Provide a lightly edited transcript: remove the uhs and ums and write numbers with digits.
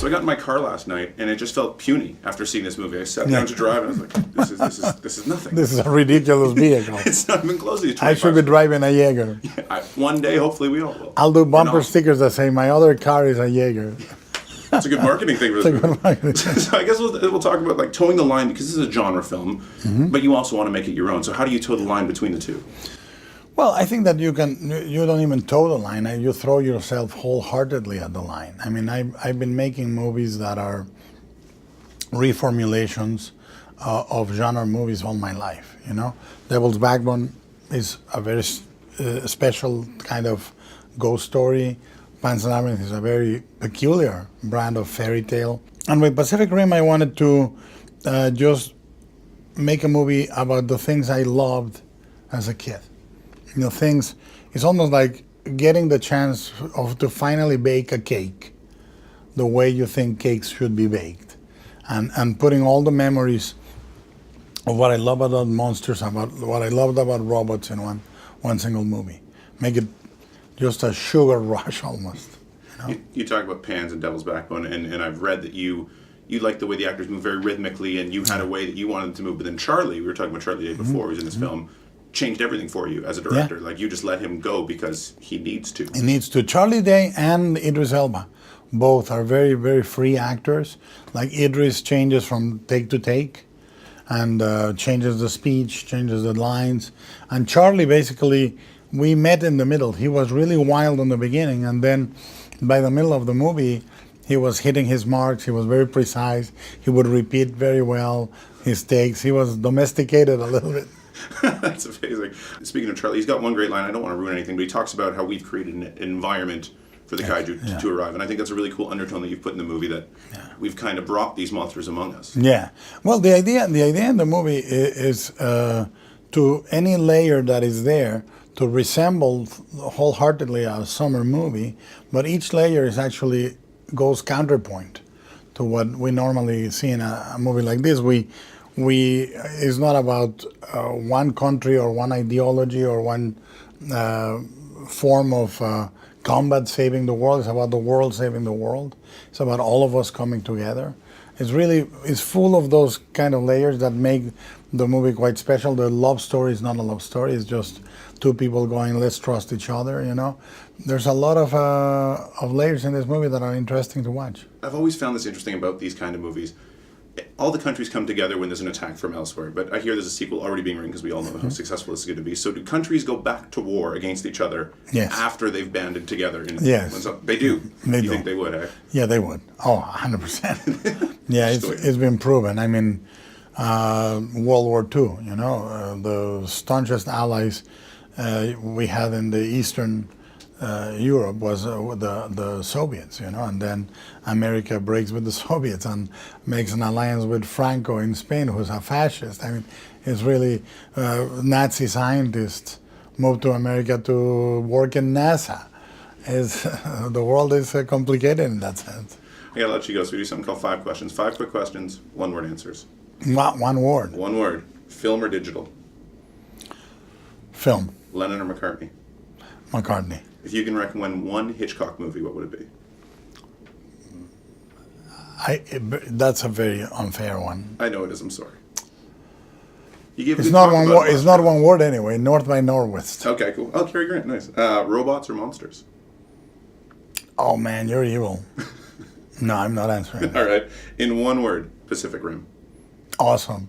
So I got in my car last night, and it just felt puny after seeing this movie. I sat down to drive, and I was like, this is nothing. This is a ridiculous vehicle. It's not even close to 25. I should be driving a Jaeger. One day, hopefully, we all will. I'll do bumper stickers that say, my other car is a Jaeger. That's a good marketing thing for this movie. So I guess we'll talk about like towing the line, because this is a genre film, but you also want to make it your own. So how do you toe the line between the two? Well, I think that you don't even toe the line. You throw yourself wholeheartedly at the line. I mean, I've been making movies that are reformulations of genre movies all my life, you know. Devil's Backbone is a very special kind of ghost story. Pan's Labyrinth is a very peculiar brand of fairy tale. And with Pacific Rim, I wanted to just make a movie about the things I loved as a kid. You know, things, it's almost like getting the chance to finally bake a cake the way you think cakes should be baked. And putting all the memories of what I love about monsters, about what I loved about robots in one single movie. Make it just a sugar rush almost. You know? You talk about Pan's and Devil's Backbone, and I've read that you like the way the actors move very rhythmically, and you had a way that you wanted them to move. But then Charlie, we were talking about Charlie the day before, who's in this film, changed everything for you as a director. Like, you just let him go because he needs to. He needs to. Charlie Day and Idris Elba, both are very, very free actors. Like, Idris changes from take to take and changes the speech, changes the lines. And Charlie, basically, we met in the middle. He was really wild in the beginning, and then by the middle of the movie, he was hitting his marks. He was very precise. He would repeat very well his takes. He was domesticated a little bit. That's amazing. Speaking of Charlie, he's got one great line. I don't want to ruin anything, but he talks about how we've created an environment for the kaiju to arrive. And I think that's a really cool undertone that you've put in the movie, that we've kind of brought these monsters among us. Yeah. Well, the idea in the movie is to any layer that is there to resemble wholeheartedly a summer movie, but each layer is actually goes counterpoint to what we normally see in a movie like this. It's not about one country or one ideology or one form of combat saving the world. It's about the world saving the world. It's about all of us coming together. It's full of those kind of layers that make the movie quite special. The love story is not a love story. It's just two people going, let's trust each other, you know. There's a lot of layers in this movie that are interesting to watch. I've always found this interesting about these kind of movies. All the countries come together when there's an attack from elsewhere, but I hear there's a sequel already being written because we all know how successful this is going to be. So do countries go back to war against each other after they've banded together? Yes. They do. You think they would, eh? Yeah, they would. Oh, 100%. Yeah, it's been proven. I mean, World War II, you know, the staunchest allies we had in the Eastern Europe was the Soviets, you know, and then America breaks with the Soviets and makes an alliance with Franco in Spain, who's a fascist. I mean, it's really Nazi scientists moved to America to work in NASA. The world is complicated in that sense. I gotta let you go, so we do something called 5 questions. 5 quick questions, 1-word answers. One word. 1 word. Film or digital? Film. Lennon or McCartney? McCartney. If you can recommend one Hitchcock movie, what would it be? That's a very unfair one. I know it is. I'm sorry. You gave it's not one word. It's not one word anyway. North by Northwest. Okay, cool. Oh, Cary Grant, nice. Robots or monsters? Oh man, you're evil. No, I'm not answering. All right. In 1 word, Pacific Rim. Awesome.